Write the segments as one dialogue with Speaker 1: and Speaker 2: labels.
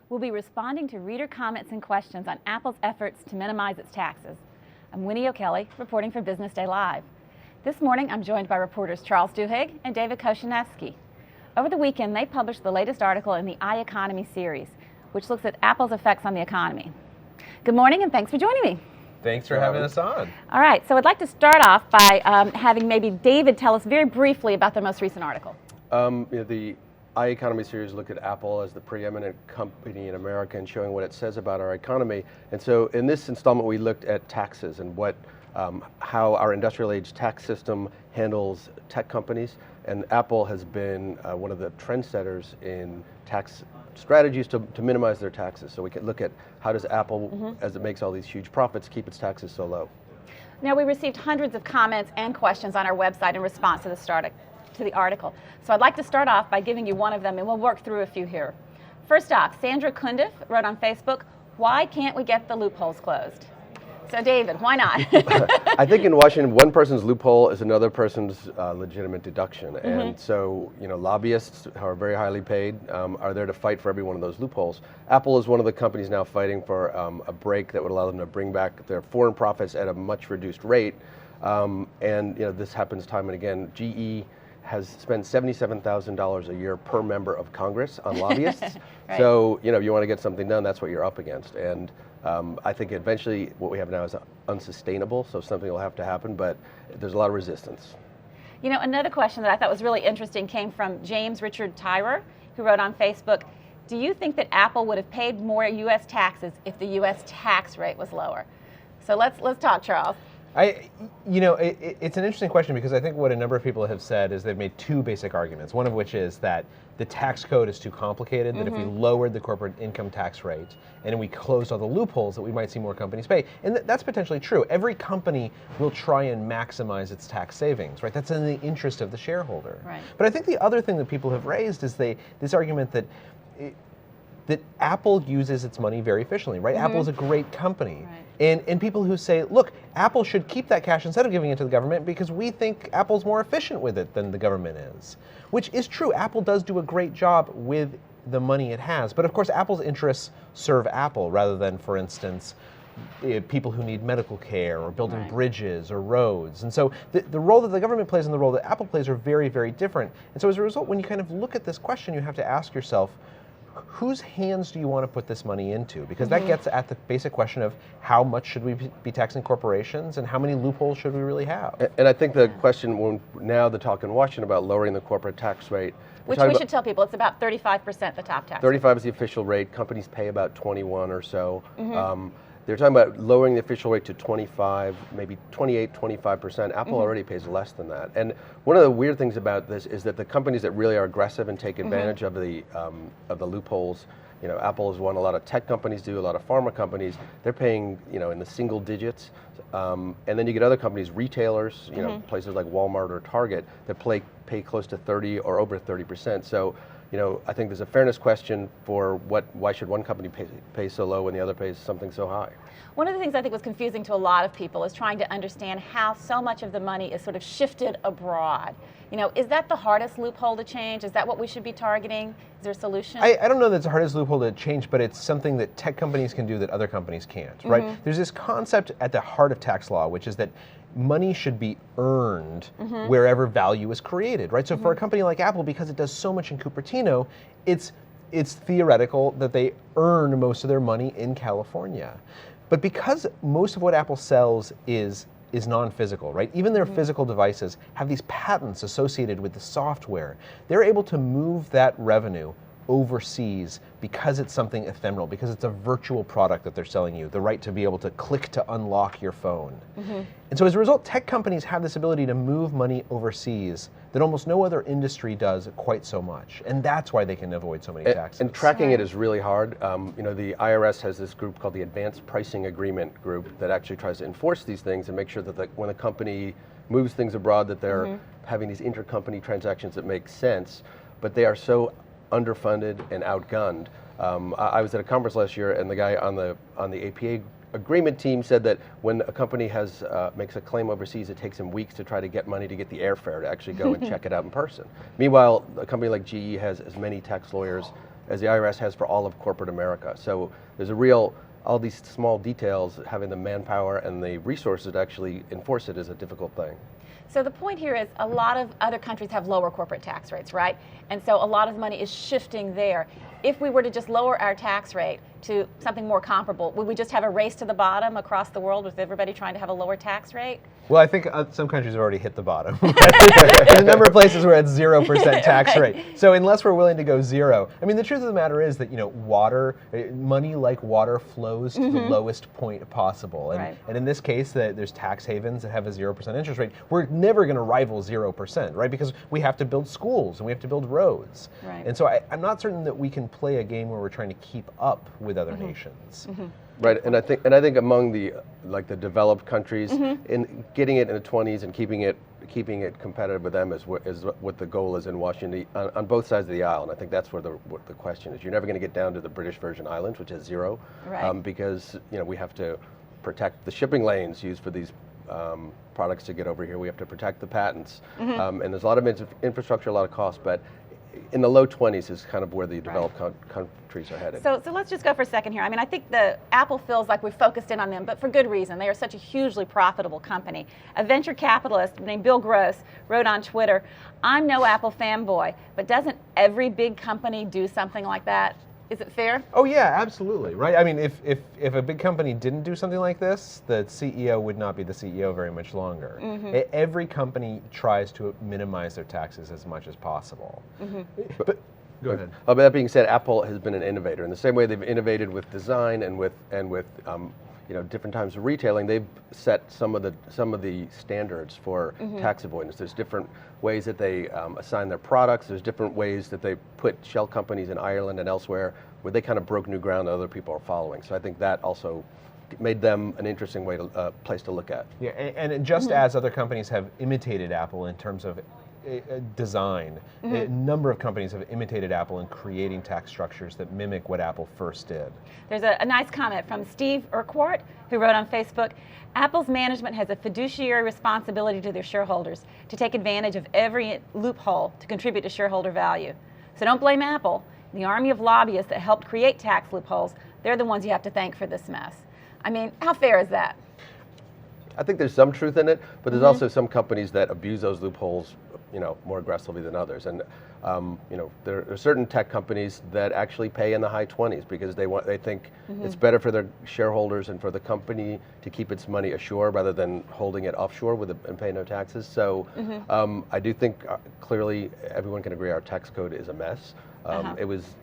Speaker 1: We'll be responding to reader comments and questions on Apple's efforts to minimize its taxes. I'm Winnie O'Kelly, reporting for Business Day Live. This morning, I'm joined by reporters Charles Duhigg and David Kocieniewski. Over the weekend, they published the latest article in the iEconomy series, which looks at Apple's effects on the economy. Good morning, and thanks for joining me.
Speaker 2: Thanks for having us on.
Speaker 1: All right, so I'd like to start off by having maybe David tell us very briefly about the most recent article.
Speaker 3: The iEconomy series looked at Apple as the preeminent company in America and showing what it says about our economy. And so in this installment, we looked at taxes and how our industrial age tax system handles tech companies. And Apple has been one of the trendsetters in tax strategies to minimize their taxes. So we can look at how does Apple, as it makes all these huge profits, keep its taxes so low.
Speaker 1: Now, we received hundreds of comments and questions on our website in response to the article. So I'd like to start off by giving you one of them, and we'll work through a few here. First off, Sandra Kundiff wrote on Facebook, "Why can't we get the loopholes closed?" So David, why not?
Speaker 3: I think in Washington, one person's loophole is another person's legitimate deduction. And so, lobbyists who are very highly paid are there to fight for every one of those loopholes. Apple is one of the companies now fighting for a break that would allow them to bring back their foreign profits at a much reduced rate. This happens time and again. GE has spent $77,000 a year per member of Congress on lobbyists.
Speaker 1: Right.
Speaker 3: So, if you want to get something done, that's what you're up against. And I think eventually what we have now is unsustainable, so something will have to happen, but there's a lot of resistance.
Speaker 1: Another question that I thought was really interesting came from James Richard Tyrer, who wrote on Facebook, "Do you think that Apple would have paid more U.S. taxes if the U.S. tax rate was lower?" So let's talk, Charles.
Speaker 2: It's an interesting question because I think what a number of people have said is they've made two basic arguments. One of which is that the tax code is too complicated, that if we lowered the corporate income tax rate and we closed all the loopholes that we might see more companies pay. And that's potentially true. Every company will try and maximize its tax savings, right? That's in the interest of the shareholder.
Speaker 1: Right.
Speaker 2: But I think the other thing that people have raised is this argument that Apple uses its money very efficiently, right? Apple is a great company.
Speaker 1: Right.
Speaker 2: And people who say, look, Apple should keep that cash instead of giving it to the government because we think Apple's more efficient with it than the government is. Which is true. Apple does do a great job with the money it has. But of course, Apple's interests serve Apple rather than, for instance, people who need medical care or building bridges or roads. And so the role that the government plays and the role that Apple plays are very, very different. And so as a result, when you kind of look at this question, you have to ask yourself, whose hands do you want to put this money into? Because that gets at the basic question of how much should we be taxing corporations and how many loopholes should we really have?
Speaker 3: And I think the question, now the talk in Washington about lowering the corporate tax rate.
Speaker 1: Which we should tell people, it's about 35% the top tax.
Speaker 3: 35 is the official rate. Companies pay about 21 or so. They're talking about lowering the official rate to 25, maybe 28, 25%. Apple already pays less than that. And one of the weird things about this is that the companies that really are aggressive and take advantage of the loopholes, Apple is one, a lot of tech companies do, a lot of pharma companies, they're paying, in the single digits. And then you get other companies, retailers, places like Walmart or Target that pay close to 30 or over 30%. So, I think there's a fairness question for why should one company pay so low when the other pays something so high?
Speaker 1: One of the things I think was confusing to a lot of people is trying to understand how so much of the money is sort of shifted abroad. Is that the hardest loophole to change? Is that what we should be targeting? Is there a solution?
Speaker 2: I don't know that it's the hardest loophole to change, but it's something that tech companies can do that other companies can't, right? There's this concept at the heart of tax law, which is that money should be earned wherever value is created, right? So for a company like Apple, because it does so much in Cupertino, it's theoretical that they earn most of their money in California. But because most of what Apple sells is non-physical, right? Even their physical devices have these patents associated with the software. They're able to move that revenue overseas because it's something ephemeral, because it's a virtual product that they're selling you, the right to be able to click to unlock your phone. And so as a result, tech companies have this ability to move money overseas that almost no other industry does quite so much. And that's why they can avoid so many taxes.
Speaker 3: And tracking it is really hard. The IRS has this group called the Advanced Pricing Agreement Group that actually tries to enforce these things and make sure that when a company moves things abroad that they're having these intercompany transactions that make sense, but they are so underfunded and outgunned. I was at a conference last year, and the guy on the APA agreement team said that when a company makes a claim overseas, it takes them weeks to try to get money to get the airfare to actually go and check it out in person. Meanwhile, a company like GE has as many tax lawyers as the IRS has for all of corporate America. So there's all these small details, having the manpower and the resources to actually enforce it is a difficult thing.
Speaker 1: So the point here is a lot of other countries have lower corporate tax rates, right? And so a lot of money is shifting there. If we were to just lower our tax rate to something more comparable, would we just have a race to the bottom across the world with everybody trying to have a lower tax rate?
Speaker 2: Well, I think some countries have already hit the bottom. There's a number of places where it's 0% tax rate. So unless we're willing to go zero, I mean, the truth of the matter is that, money like water flows to the lowest point possible. And in this case, there's tax havens that have a 0% interest rate. We're never going to rival 0%, right? Because we have to build schools and we have to build roads.
Speaker 1: Right.
Speaker 2: And so I'm not certain that we can play a game where we're trying to keep up with other nations.
Speaker 3: Right, and I think among the developed countries, in getting it in the 20s and keeping it competitive with them is what the goal is in Washington on both sides of the aisle, and I think that's what the question is. You're never going to get down to the British Virgin Islands, which is zero, because we have to protect the shipping lanes used for these products to get over here. We have to protect the patents, and there's a lot of infrastructure, a lot of cost, but in the low 20s is kind of where the developed countries are headed.
Speaker 1: So let's just go for a second here. I mean, I think Apple feels like we've focused in on them, but for good reason. They are such a hugely profitable company. A venture capitalist named Bill Gross wrote on Twitter, "I'm no Apple fanboy, but doesn't every big company do something like that? Is it fair?"
Speaker 2: Oh yeah, absolutely, right? I mean, if a big company didn't do something like this, the CEO would not be the CEO very much longer. Every company tries to minimize their taxes as much as possible. But go ahead.
Speaker 3: But that being said, Apple has been an innovator in the same way they've innovated with design and with different types of retailing. They've set some of the standards for tax avoidance. There's different ways that they assign their products. There's different ways that they put shell companies in Ireland and elsewhere where they kind of broke new ground that other people are following. So I think that also made them an interesting place to look at.
Speaker 2: Yeah, and just as other companies have imitated Apple in terms of design, a number of companies have imitated Apple in creating tax structures that mimic what Apple first did.
Speaker 1: There's a nice comment from Steve Urquhart, who wrote on Facebook, "Apple's management has a fiduciary responsibility to their shareholders to take advantage of every loophole to contribute to shareholder value. So don't blame Apple. The army of lobbyists that helped create tax loopholes, they're the ones you have to thank for this mess." I mean, how fair is that?
Speaker 3: I think there's some truth in it, but there's also some companies that abuse those loopholes, more aggressively than others. And there are certain tech companies that actually pay in the high 20s because they think it's better for their shareholders and for the company to keep its money ashore rather than holding it offshore and pay no taxes. So I do think clearly everyone can agree our tax code is a mess. It was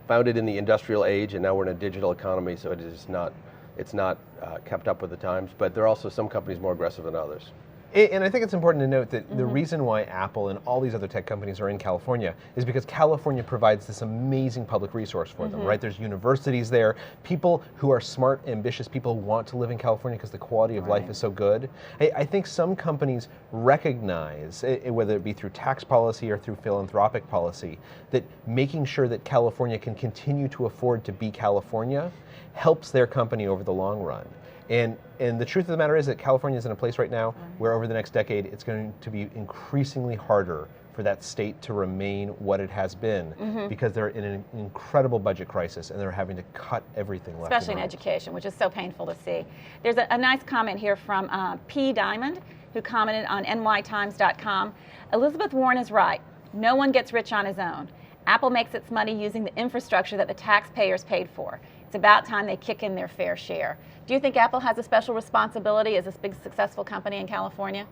Speaker 3: founded in the industrial age, and now we're in a digital economy, so it's not kept up with the times, but there are also some companies more aggressive than others.
Speaker 2: And I think it's important to note that the reason why Apple and all these other tech companies are in California is because California provides this amazing public resource for them, right? There's universities there, people who are smart, ambitious people who want to live in California because the quality of life is so good. I think some companies recognize, whether it be through tax policy or through philanthropic policy, that making sure that California can continue to afford to be California helps their company over the long run. And the truth of the matter is that California is in a place right now where over the next decade it's going to be increasingly harder for that state to remain what it has been because they're in an incredible budget crisis and they're having to cut everything left.
Speaker 1: Especially in education, which is so painful to see. There's a nice comment here from P. Diamond, who commented on nytimes.com. "Elizabeth Warren is right. No one gets rich on his own. Apple makes its money using the infrastructure that the taxpayers paid for. It's about time they kick in their fair share." Do you think Apple has a special responsibility as this big successful company in California?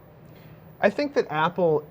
Speaker 2: I think that Apple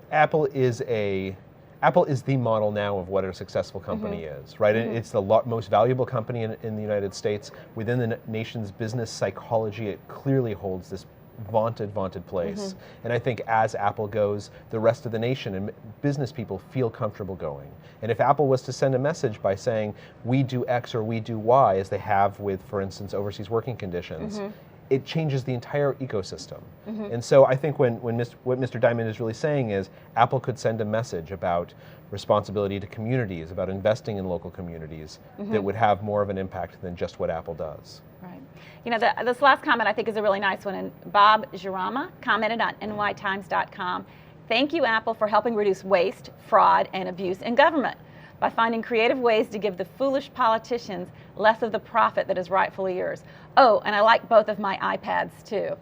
Speaker 2: is the model now of what a successful company is, right? It's the most valuable company in the United States. Within the nation's business psychology, it clearly holds this vaunted place. And I think as Apple goes, the rest of the nation and business people feel comfortable going. And if Apple was to send a message by saying, we do X or we do Y, as they have with, for instance, overseas working conditions, it changes the entire ecosystem. And so I think what Mr. Diamond is really saying is Apple could send a message about responsibility to communities, about investing in local communities that would have more of an impact than just what Apple does.
Speaker 1: Right. You know, this last comment I think is a really nice one, and Bob Jarama commented on nytimes.com. Thank you, Apple, for helping reduce waste, fraud, and abuse in government by finding creative ways to give the foolish politicians less of the profit that is rightfully yours. Oh, and I like both of my iPads too.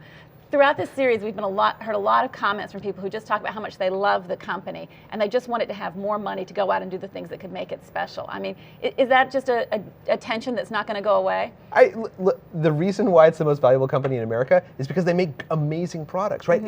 Speaker 1: Throughout this series, we've heard a lot of comments from people who just talk about how much they love the company and they just want it to have more money to go out and do the things that could make it special. I mean, is that just a tension that's not going to go away?
Speaker 2: The reason why it's the most valuable company in America is because they make amazing products, right?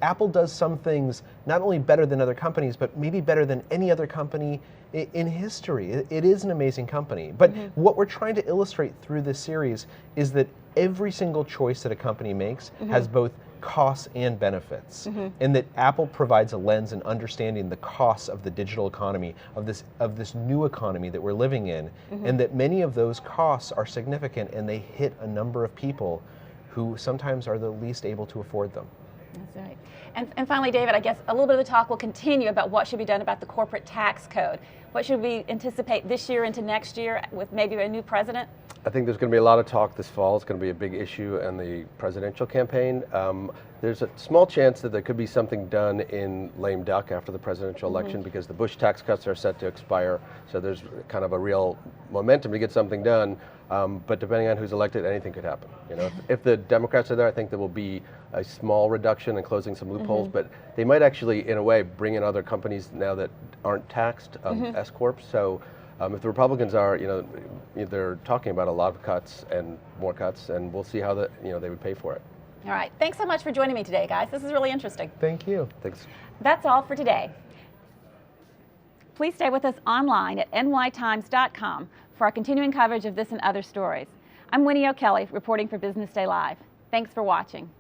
Speaker 2: Apple does some things not only better than other companies, but maybe better than any other company in history. It is an amazing company. But what we're trying to illustrate through this series is that every single choice that a company makes has both costs and benefits, and that Apple provides a lens in understanding the costs of the digital economy, of this new economy that we're living in, and that many of those costs are significant and they hit a number of people who sometimes are the least able to afford them.
Speaker 1: That's right. And finally, David, I guess a little bit of the talk will continue about what should be done about the corporate tax code. What should we anticipate this year into next year with maybe a new president?
Speaker 3: I think there's going to be a lot of talk this fall. It's going to be a big issue in the presidential campaign. There's a small chance that there could be something done in lame duck after the presidential election because the Bush tax cuts are set to expire. So there's kind of a real momentum to get something done. But depending on who's elected, anything could happen. You know, if the Democrats are there, I think there will be a small reduction in closing some loopholes. But they might actually, in a way, bring in other companies now that aren't taxed, S corps. So if the Republicans are, you know, they're talking about a lot of cuts and more cuts, and we'll see how they would pay for it.
Speaker 1: All right. Thanks so much for joining me today, guys. This is really interesting.
Speaker 2: Thank you.
Speaker 3: Thanks.
Speaker 1: That's all for today. Please stay with us online at nytimes.com for our continuing coverage of this and other stories. I'm Winnie O'Kelly, reporting for Business Day Live. Thanks for watching.